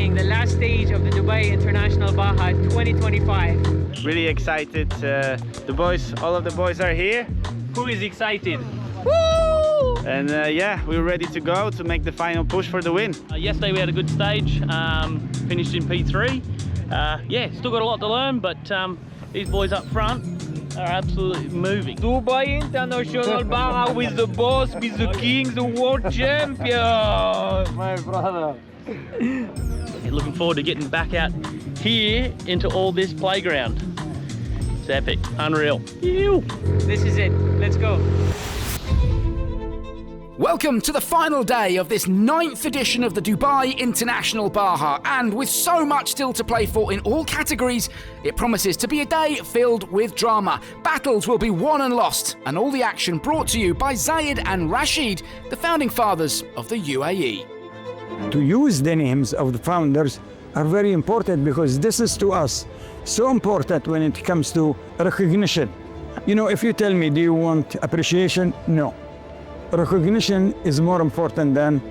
opening the last stage of the Dubai International Baja 2025. Really excited. All of the boys are here. Who is excited? Woo! And yeah, we're ready to go to make the final push for the win. Yesterday we had a good stage, finished in P3. Yeah, still got a lot to learn, but these boys up front are absolutely moving. Dubai International Baja with the boss, with the king, the world champion. My brother. Looking forward to getting back out here into all this playground. It's epic, unreal. Ew. This is it, let's go. Welcome to the final day of this 9th edition of the Dubai International Baja, and with so much still to play for in all categories, it promises to be a day filled with drama. Battles will be won and lost, and all the action brought to you by Zayed and Rashid, the founding fathers of the UAE. To use the names of the founders are very important because this is to us so important when it comes to recognition. You know, if you tell me, do you want appreciation? No. Recognition is more important than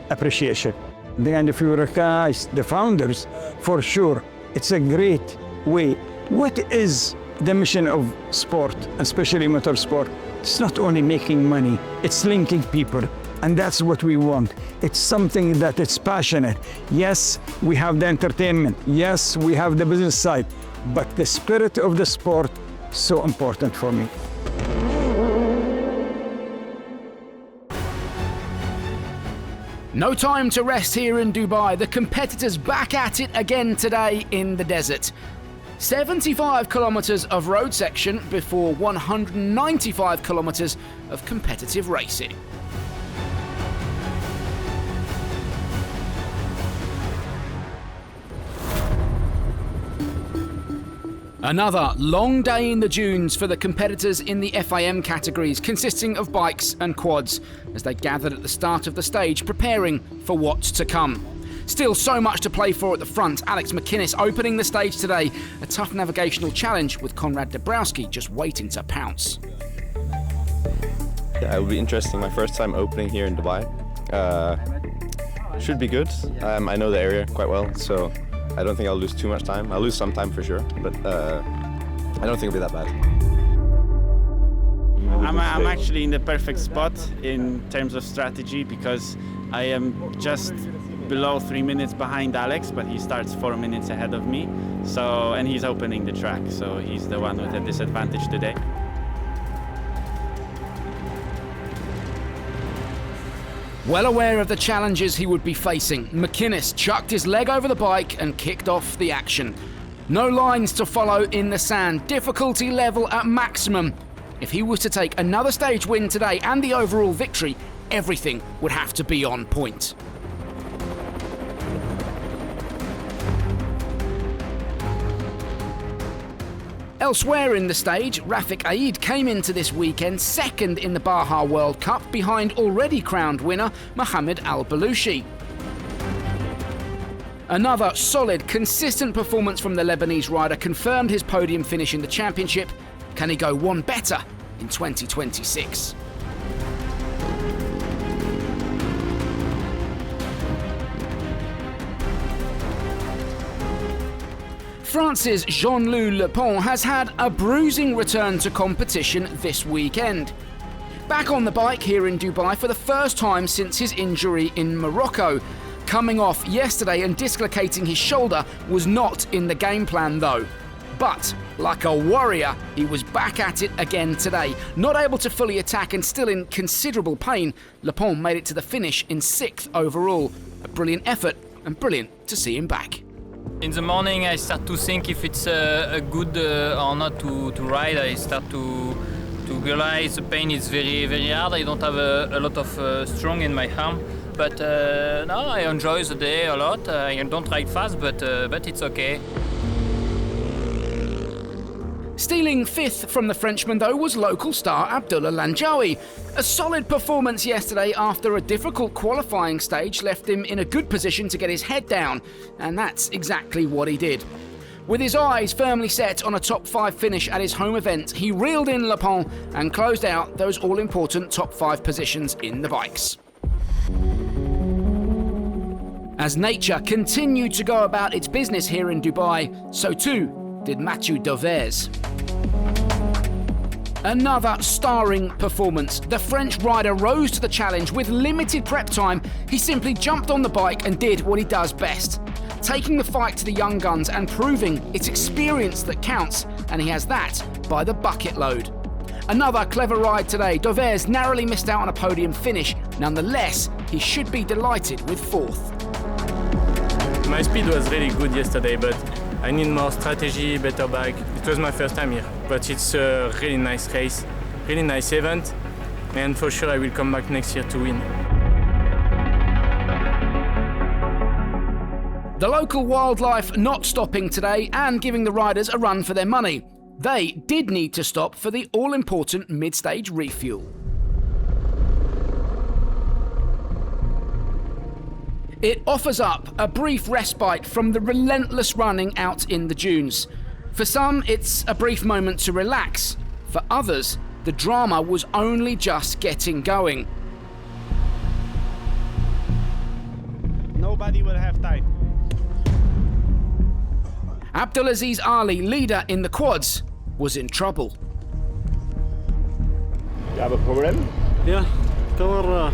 appreciation. And if you recognize the founders, for sure, it's a great way. What is the mission of sport, especially motorsport? It's not only making money, it's linking people. And that's what we want. It's something that is passionate. Yes, we have the entertainment. Yes, we have the business side. But the spirit of the sport, so important for me. No time to rest here in Dubai. The competitors back at it again today in the desert. 75 kilometres of road section before 195 kilometres of competitive racing. Another long day in the dunes for the competitors in the FIM categories, consisting of bikes and quads, as they gathered at the start of the stage preparing for what's to come. Still so much to play for at the front. Alex McInnes opening the stage today, a tough navigational challenge with Konrad Dabrowski just waiting to pounce. Yeah, it will be interesting. My first time opening here in Dubai. Should be good. I know the area quite well, so I don't think I'll lose too much time. I'll lose some time for sure, but I don't think it'll be that bad. I'm actually in the perfect spot in terms of strategy because I am just below 3 minutes behind Alex, but he starts 4 minutes ahead of me. So, and he's opening the track, so he's the one with a disadvantage today. Well aware of the challenges he would be facing, McInnes chucked his leg over the bike and kicked off the action. No lines to follow in the sand, difficulty level at maximum. If he was to take another stage win today and the overall victory, everything would have to be on point. Elsewhere in the stage, Rafik Aid came into this weekend second in the Baja World Cup behind already crowned winner Mohamed Al-Balushi. Another solid, consistent performance from the Lebanese rider confirmed his podium finish in the championship. Can he go one better in 2026? France's Jean-Louis Lepont has had a bruising return to competition this weekend. Back on the bike here in Dubai for the first time since his injury in Morocco. Coming off yesterday and dislocating his shoulder was not in the game plan though. But, like a warrior, he was back at it again today. Not able to fully attack and still in considerable pain, Lepont made it to the finish in 6th overall. A brilliant effort and brilliant to see him back. In the morning I start to think if it's a good or not to ride. I start to realize the pain is very, very hard. I don't have a lot of strong in my arm. But no, I enjoy the day a lot. I don't ride fast, but it's okay. Stealing 5th from the Frenchman, though, was local star Abdullah Lanjawi. A solid performance yesterday after a difficult qualifying stage left him in a good position to get his head down, and that's exactly what he did. With his eyes firmly set on a top 5 finish at his home event, he reeled in Lepont and closed out those all-important top 5 positions in the bikes. As nature continued to go about its business here in Dubai, so too did Mathieu Dauvers. Another starring performance. The French rider rose to the challenge with limited prep time. He simply jumped on the bike and did what he does best, taking the fight to the young guns and proving it's experience that counts, and he has that by the bucket load. Another clever ride today. Dauvers narrowly missed out on a podium finish. Nonetheless, he should be delighted with fourth. My speed was really good yesterday, but I need more strategy, better bike. It was my first time here, but it's a really nice race, really nice event, and for sure I will come back next year to win. The local wildlife not stopping today and giving the riders a run for their money. They did need to stop for the all-important mid-stage refuel. It offers up a brief respite from the relentless running out in the dunes. For some, it's a brief moment to relax. For others, the drama was only just getting going. Nobody will have time. Abdulaziz Ali, leader in the quads, was in trouble. You have a problem? Yeah, cover.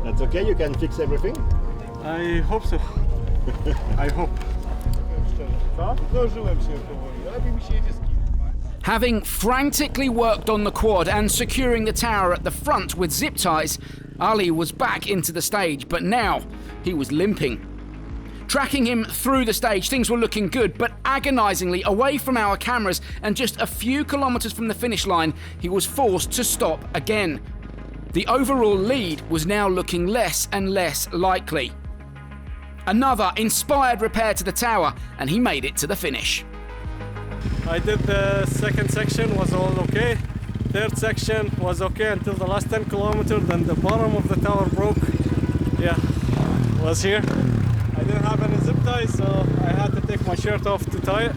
That's okay, you can fix everything? I hope so. I hope. Having frantically worked on the quad and securing the tower at the front with zip ties, Ali was back into the stage, but now he was limping. Tracking him through the stage, things were looking good, but agonisingly away from our cameras and just a few kilometres from the finish line, he was forced to stop again. The overall lead was now looking less and less likely. Another inspired repair to the tower, and he made it to the finish. I did the second section, was all okay. Third section was okay until the last 10 kilometers, then the bottom of the tower broke. Yeah, was here. I didn't have any zip ties, so I had to take my shirt off to tie it.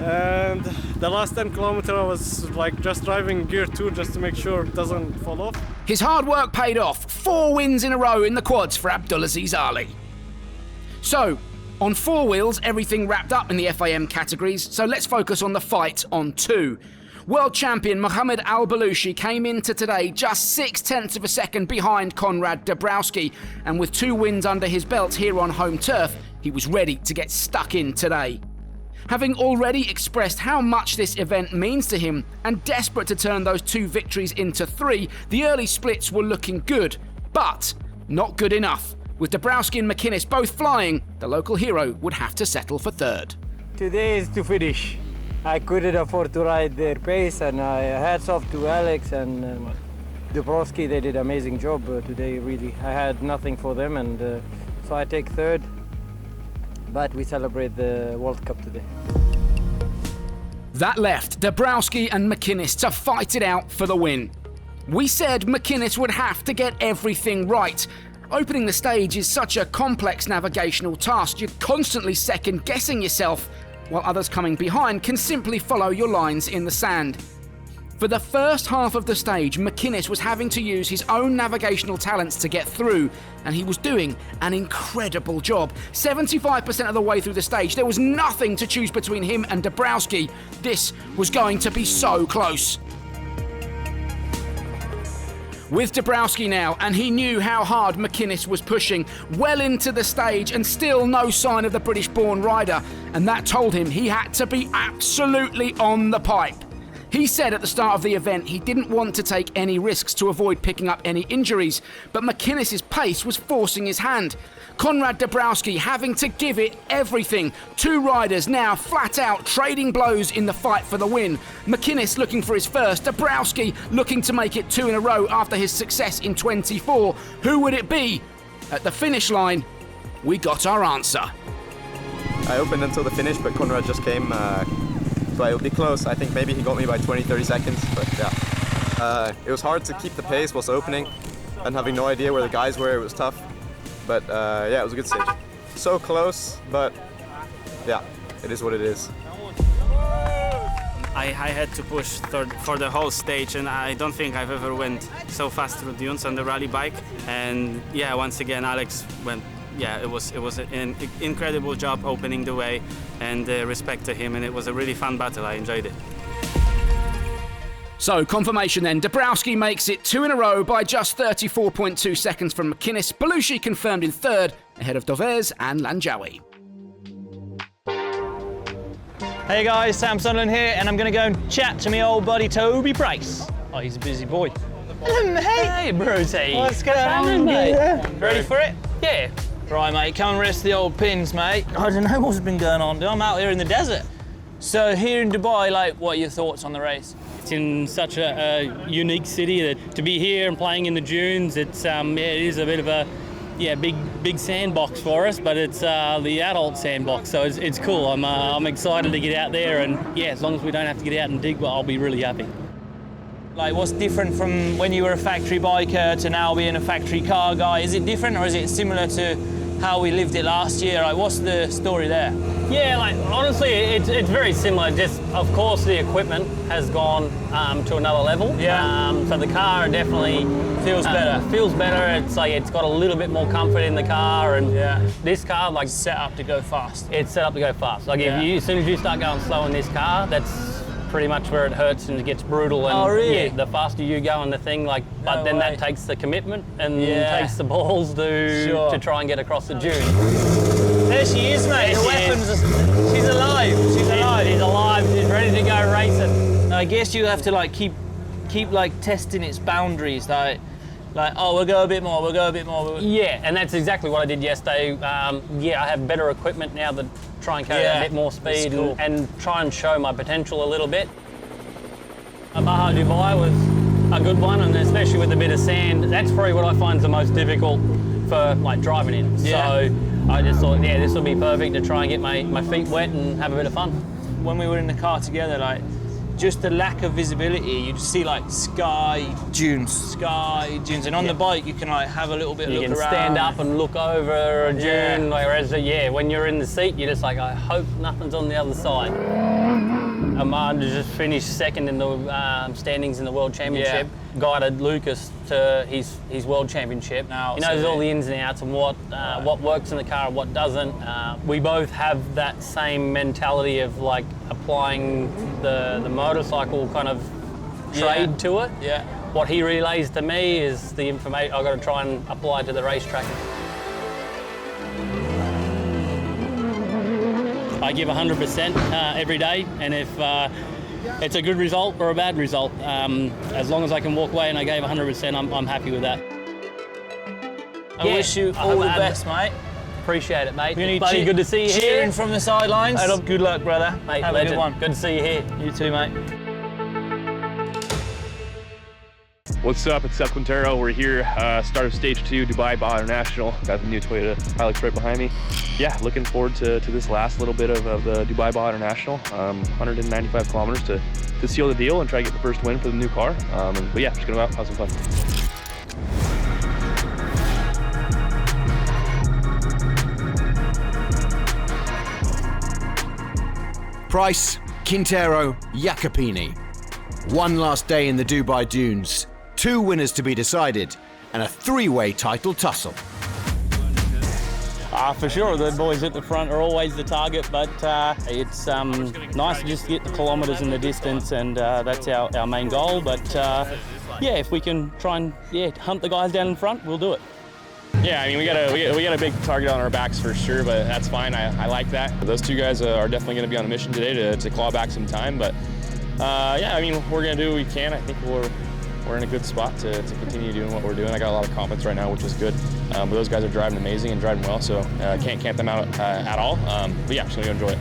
And the last 10 kilometers I was like just driving gear 2 just to make sure it doesn't fall off. His hard work paid off. 4 wins in a row in the quads for Abdulaziz Ali. So, on 4 wheels, everything wrapped up in the FIM categories, so let's focus on the fight on 2. World champion Mohamed Al-Balushi came into today just 0.6 of a second behind Konrad Dabrowski, and with 2 wins under his belt here on home turf, he was ready to get stuck in today. Having already expressed how much this event means to him and desperate to turn those 2 victories into 3, the early splits were looking good, but not good enough. With Dabrowski and McInnes both flying, the local hero would have to settle for 3rd. Today is to finish. I couldn't afford to ride their pace, and hats off to Alex and Dabrowski. They did an amazing job today, really. I had nothing for them, and so I take 3rd. But we celebrate the World Cup today. That left Dabrowski and McInnes to fight it out for the win. We said McInnes would have to get everything right. Opening the stage is such a complex navigational task. You're constantly second-guessing yourself, while others coming behind can simply follow your lines in the sand. For the first half of the stage, McInnes was having to use his own navigational talents to get through, and he was doing an incredible job. 75% of the way through the stage, there was nothing to choose between him and Dabrowski. This was going to be so close. With Dabrowski now, and he knew how hard McInnes was pushing, well into the stage, and still no sign of the British-born rider, and that told him he had to be absolutely on the pipe. He said at the start of the event he didn't want to take any risks to avoid picking up any injuries, but McInnes' pace was forcing his hand. Konrad Dabrowski having to give it everything. 2 riders now flat out trading blows in the fight for the win. McInnes looking for his first, Dabrowski looking to make it 2 in a row after his success in 24. Who would it be? At the finish line, we got our answer. I opened until the finish, but Konrad just came, so it'll be close. I think maybe he got me by 20-30 seconds, but yeah. It was hard to keep the pace whilst opening and having no idea where the guys were. It was tough. But yeah, it was a good stage. So close, but yeah, it is what it is. I had to push for the whole stage, and I don't think I've ever went so fast through dunes on the rally bike. And yeah, once again, Alex went. Yeah, it was an incredible job opening the way, and respect to him, and it was a really fun battle. I enjoyed it. So, confirmation then. Dabrowski makes it 2 in a row by just 34.2 seconds from McInnes. Belushi confirmed in third, ahead of Dovez and Lanjawi. Hey guys, Sam Sunderland here, and I'm going to go and chat to my old buddy Toby Price. Oh, he's a busy boy. Hello, mate. Hey, Brucey. What's going on, mate? Ready for it? Yeah. Right, mate, come and rest the old pins, mate. I don't know what's been going on. I'm out here in the desert. So here in Dubai, like, what are your thoughts on the race? It's in such a unique city that to be here and playing in the dunes, it's yeah, it is a bit of a big sandbox for us, but it's the adult sandbox, so it's cool. I'm excited to get out there, and yeah, as long as we don't have to get out and dig, well, I'll be really happy. Like, what's different from when you were a factory biker to now being a factory car guy? Is it different, or is it similar to how we lived it last year? Like, what's the story there? Yeah, like honestly, it's very similar. Just of course the equipment has gone to another level. Yeah. So the car definitely Feels better. Feels better. It's like it's got a little bit more comfort in the car, and this car like set up to go fast. It's set up to go fast. Like if you, as soon as you start going slow in this car, that's pretty much where it hurts and it gets brutal. And oh, really? Yeah, the faster you go on the thing, like, but then that takes the commitment and takes the balls to try and get across the dune. There she is, mate. The weapons. She's alive. She's alive. She's alive. She's ready to go racing. I guess you have to like keep like testing its boundaries, like oh, we'll go a bit more. We'll go a bit more. Yeah, and that's exactly what I did yesterday. Yeah, I have better equipment now that try and carry a bit more speed and try and show my potential a little bit. Baja Dubai was a good one, and especially with a bit of sand, that's probably what I find the most difficult for like driving in. So I just thought, yeah, this will be perfect to try and get my feet wet and have a bit of fun. When we were in the car together, like, just the lack of visibility, you just see like sky dunes, and on the bike you can like have a little bit you look can around. Stand up and look over a dune, whereas when you're in the seat, you're just like, I hope nothing's on the other side. Ahmad just finished second in the standings in the World Championship, guided Lucas to his World Championship. He knows all the ins and outs and what works in the car and what doesn't. We both have that same mentality of like applying the motorcycle kind of trade to it. Yeah. What he relays to me is the information I've got to try and apply to the racetrack. I give 100% every day, and if it's a good result or a bad result, as long as I can walk away and I gave 100%, I'm happy with that. I wish you all the best, mate. Appreciate it, mate. Buddy, good to see you here. Cheering from the sidelines. Good luck, brother. Mate, have legend. a good one. Good to see you here. You too, mate. What's up? It's Seth Quintero. We're here, start of stage 2, Dubai Baja International. Got the new Toyota Hilux right behind me. Yeah, looking forward to this last little bit of the Dubai Baja International. 195 kilometers to seal the deal and try to get the first win for the new car. But yeah, just gonna go out, have some fun. Price, Quintero, Jacopini. One last day in the Dubai Dunes. 2 winners to be decided, and a 3-way title tussle. For sure, the boys at the front are always the target, but it's nice to just get the kilometres in the distance, and that's our main goal. But yeah, if we can try and hunt the guys down in front, we'll do it. Yeah, I mean, we got a big target on our backs for sure, but that's fine. I like that. Those 2 guys are definitely going to be on a mission today to claw back some time, but yeah, I mean, we're going to do what we can. I think we're in a good spot to continue doing what we're doing. I got a lot of confidence right now, which is good. But those guys are driving amazing and driving well, so can't count them out at all. But yeah, just going to enjoy it.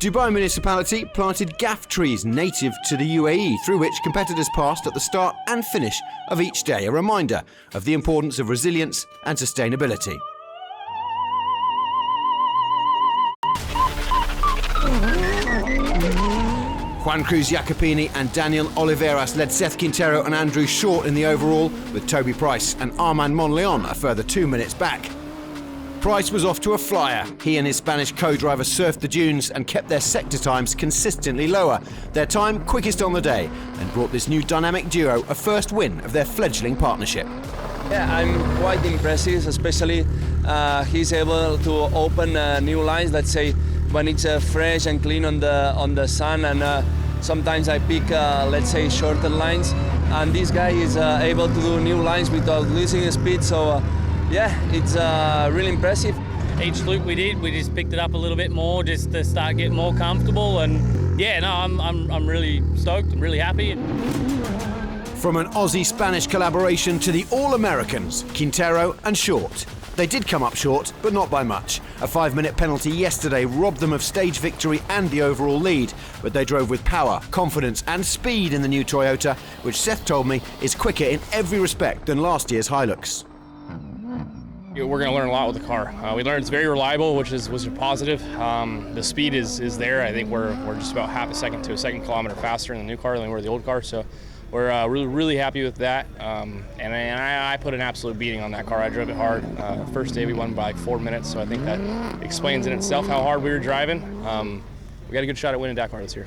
Dubai Municipality planted gaff trees native to the UAE, through which competitors passed at the start and finish of each day, a reminder of the importance of resilience and sustainability. Juan Cruz Jacopini and Daniel Oliveras led Seth Quintero and Andrew Short in the overall, with Toby Price and Armand Monleon a further 2 minutes back. Price was off to a flyer. He and his Spanish co-driver surfed the dunes and kept their sector times consistently lower. Their time quickest on the day and brought this new dynamic duo a first win of their fledgling partnership. Yeah, I'm quite impressive, especially he's able to open new lines, let's say, when it's fresh and clean on the sun, and sometimes I pick, let's say, shorter lines, and this guy is able to do new lines without losing speed, so yeah, it's really impressive. Each loop we did, we just picked it up a little bit more just to start getting more comfortable, and yeah, no, I'm really stoked, I'm really happy. From an Aussie-Spanish collaboration to the All-Americans, Quintero and Short. They did come up short, but not by much. A 5-minute penalty yesterday robbed them of stage victory and the overall lead, but they drove with power, confidence and speed in the new Toyota, which Seth told me is quicker in every respect than last year's Hilux. We're going to learn a lot with the car. We learned it's very reliable, which was positive. The speed is there. I think we're just about half a second to a second kilometer faster in the new car than we were the old car, so we're really happy with that. And I put an absolute beating on that car. I drove it hard. First day we won by like 4 minutes, so I think that explains in itself how hard we were driving. We got a good shot at winning Dakar this year.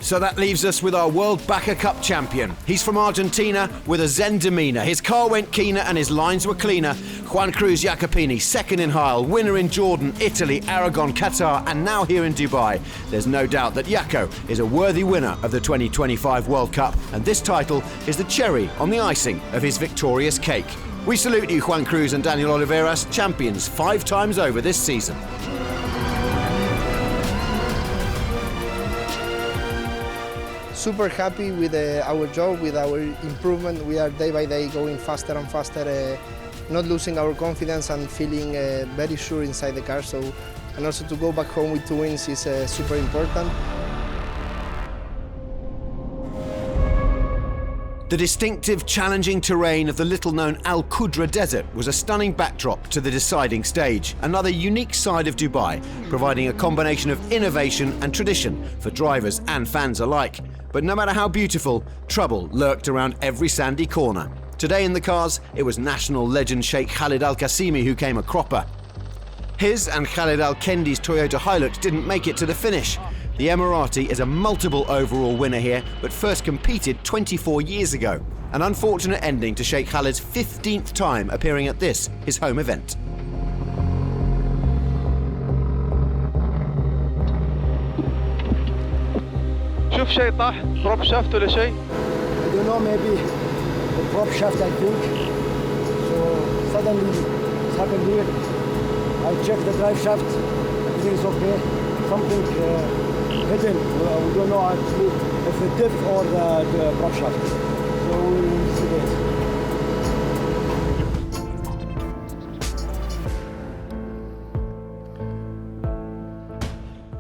So that leaves us with our World Baja Cup champion. He's from Argentina with a zen demeanour. His car went keener and his lines were cleaner. Juan Cruz Jacopini, second in Heil, winner in Jordan, Italy, Aragon, Qatar, and now here in Dubai. There's no doubt that Jaco is a worthy winner of the 2025 World Cup, and this title is the cherry on the icing of his victorious cake. We salute you, Juan Cruz and Daniel Oliveras, champions 5 times over this season. Super happy with our job, with our improvement. We are day by day going faster and faster, not losing our confidence and feeling very sure inside the car. So, and also to go back home with 2 wins is super important. The distinctive, challenging terrain of the little-known Al Qudra Desert was a stunning backdrop to the deciding stage, another unique side of Dubai, providing a combination of innovation and tradition for drivers and fans alike. But no matter how beautiful, trouble lurked around every sandy corner. Today in the cars, it was national legend Sheikh Khalid Al Qasimi who came a cropper. His and Khalid Al Kendi's Toyota Hilux didn't make it to the finish. The Emirati is a multiple overall winner here, but first competed 24 years ago. An unfortunate ending to Sheikh Khalid's 15th time appearing at this, his home event. شوف شيء طاح بروب شافت ولا شيء؟ I don't know, maybe the prop shaft, I think. So suddenly it happened here. I checked the drive shaft, everything is okay. Something hidden, we don't know actually if the diff or the prop shaft. So we'll see this.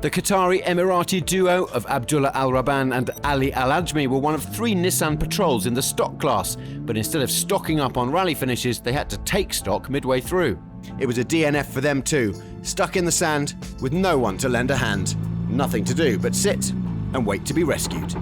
The Qatari Emirati duo of Abdullah Al Raban and Ali Al Ajmi were one of 3 Nissan Patrols in the stock class, but instead of stocking up on rally finishes, they had to take stock midway through. It was a DNF for them too, stuck in the sand with no one to lend a hand. Nothing to do but sit and wait to be rescued.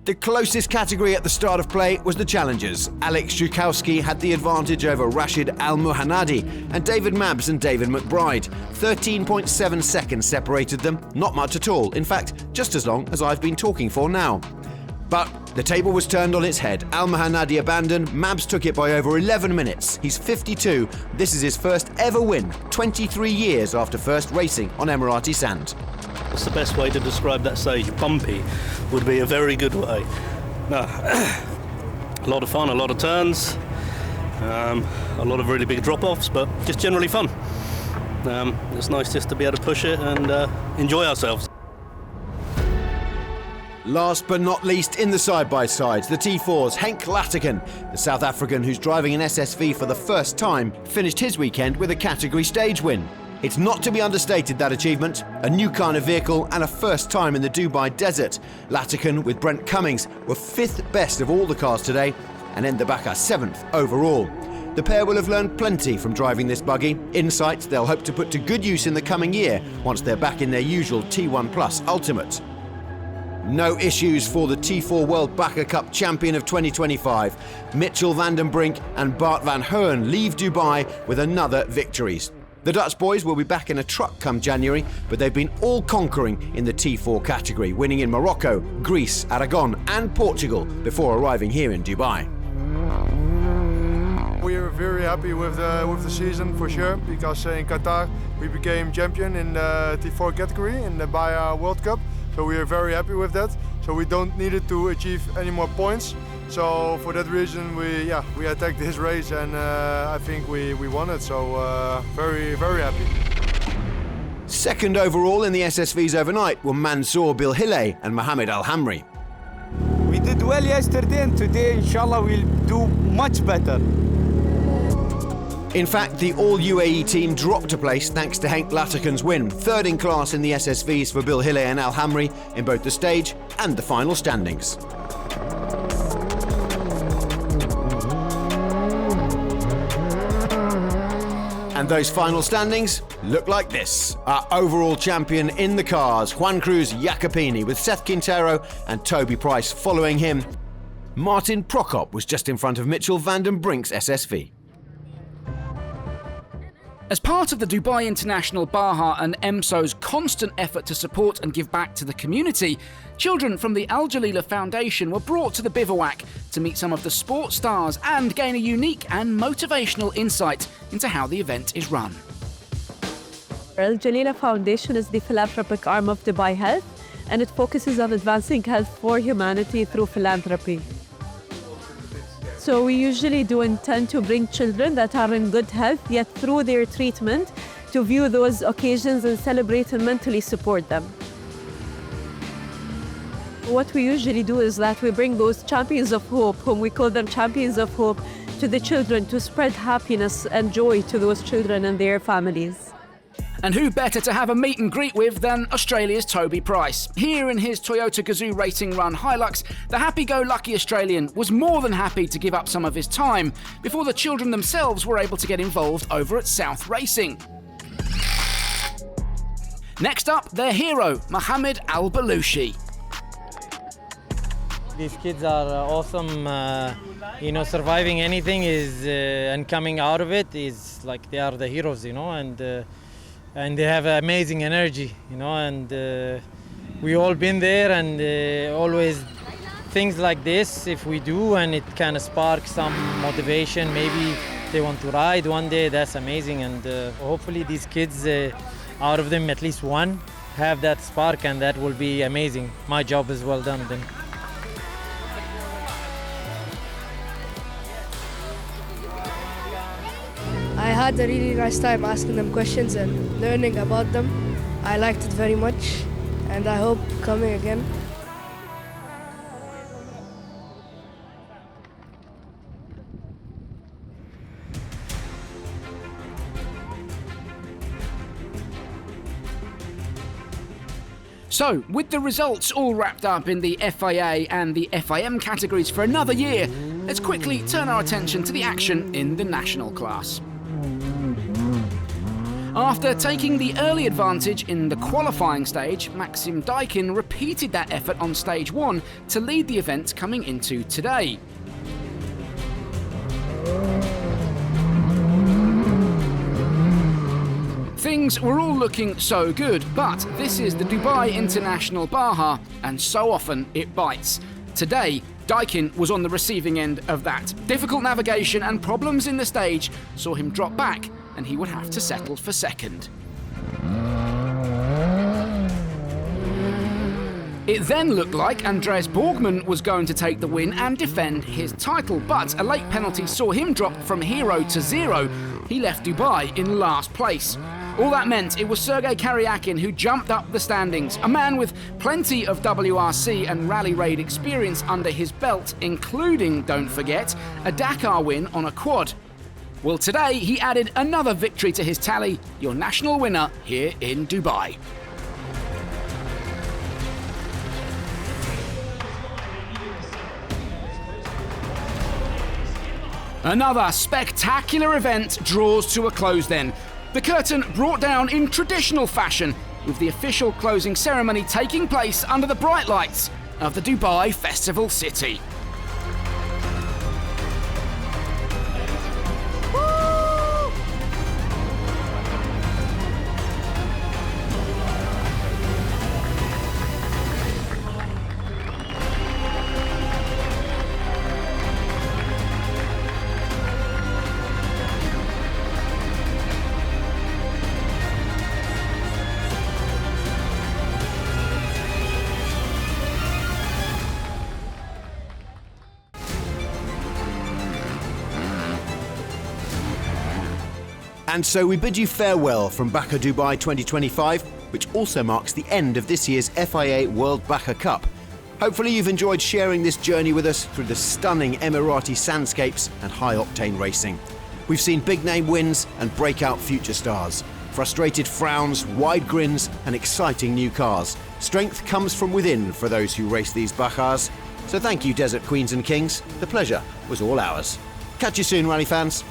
The closest category at the start of play was the challengers. Alex Zhukowski had the advantage over Rashid Al-Muhannadi and David Mabbs and David McBride. 13.7 seconds separated them, not much at all. In fact, just as long as I've been talking for now. But the table was turned on its head. Al-Muhannadi abandoned, Mabbs took it by over 11 minutes. He's 52. This is his first ever win, 23 years after first racing on Emirati sand. What's the best way to describe that stage? Bumpy would be a very good way. No, a lot of fun, a lot of turns, a lot of really big drop-offs, but just generally fun. It's nice just to be able to push it and enjoy ourselves. Last but not least in the side-by-sides, the T4's Henk Laatiken, the South African who's driving an SSV for the first time, finished his weekend with a category stage win. It's not to be understated, that achievement. A new kind of vehicle and a first time in the Dubai desert. Laatiken with Brent Cummings were 5th best of all the cars today and end the Baja 7th overall. The pair will have learned plenty from driving this buggy, insights they'll hope to put to good use in the coming year once they're back in their usual T1 Plus Ultimate. No issues for the T4 World Baja Cup champion of 2025. Mitchell van den Brink and Bart van Hoorn leave Dubai with another victories. The Dutch boys will be back in a truck come January, but they've been all-conquering in the T4 category, winning in Morocco, Greece, Aragon and Portugal before arriving here in Dubai. We are very happy with the season for sure, because in Qatar we became champion in the T4 category in the Baja World Cup. So we are very happy with that. So we don't need it to achieve any more points. So for that reason we attacked this race, and I think we won it. So very happy. Second overall in the SSVs overnight were Mansour Bilhile and Mohamed Al Hamri. We did well yesterday, and today inshallah we'll do much better. In fact, the all-UAE team dropped a place thanks to Henk Latterken's win, third in class in the SSVs for Bilhile and Al Hamri in both the stage and the final standings. And those final standings look like this. Our overall champion in the cars, Juan Cruz Jacopini, with Seth Quintero and Toby Price following him. Martin Prokop was just in front of Mitchell van den Brink's SSV. As part of the Dubai International Baja and EMSO's constant effort to support and give back to the community, children from the Al Jalila Foundation were brought to the bivouac to meet some of the sports stars and gain a unique and motivational insight into how the event is run. Al Jalila Foundation is the philanthropic arm of Dubai Health, and it focuses on advancing health for humanity through philanthropy. So we usually do intend to bring children that are in good health, yet through their treatment, to view those occasions and celebrate and mentally support them. What we usually do is that we bring those champions of hope, whom we call them champions of hope, to the children to spread happiness and joy to those children and their families. And who better to have a meet and greet with than Australia's Toby Price? Here in his Toyota Gazoo Racing Run Hilux, the happy-go-lucky Australian was more than happy to give up some of his time before the children themselves were able to get involved over at South Racing. Next up, their hero, Mohamed Al Balushi. These kids are awesome. Surviving anything is and coming out of it is like they are the heroes, and they have amazing energy, and we all been there, and always things like this, if we do, and it kind of sparks some motivation, maybe they want to ride one day, that's amazing, and hopefully these kids, out of them at least one, have that spark, and that will be amazing. My job is well done then. I had a really nice time asking them questions and learning about them. I liked it very much, and I hope coming again. So, with the results all wrapped up in the FIA and the FIM categories for another year, let's quickly turn our attention to the action in the national class. After taking the early advantage in the qualifying stage, Maxim Daikin repeated that effort on stage 1 to lead the event coming into today. Things were all looking so good, but this is the Dubai International Baja, and so often it bites. Today, Daikin was on the receiving end of that. Difficult navigation and problems in the stage saw him drop back, and he would have to settle for second. It then looked like Andreas Borgmann was going to take the win and defend his title, but a late penalty saw him drop from hero to zero. He left Dubai in last place. All that meant it was Sergei Karyakin who jumped up the standings, a man with plenty of WRC and Rally Raid experience under his belt, including, don't forget, a Dakar win on a quad. Well, today he added another victory to his tally, your national winner here in Dubai. Another spectacular event draws to a close then. The curtain brought down in traditional fashion, with the official closing ceremony taking place under the bright lights of the Dubai Festival City. And so we bid you farewell from Baku Dubai 2025, which also marks the end of this year's FIA World Baja Cup. Hopefully you've enjoyed sharing this journey with us through the stunning Emirati sandscapes and high-octane racing. We've seen big-name wins and breakout future stars, frustrated frowns, wide grins and exciting new cars. Strength comes from within for those who race these Bajas. So thank you, Desert Queens and Kings. The pleasure was all ours. Catch you soon, rally fans.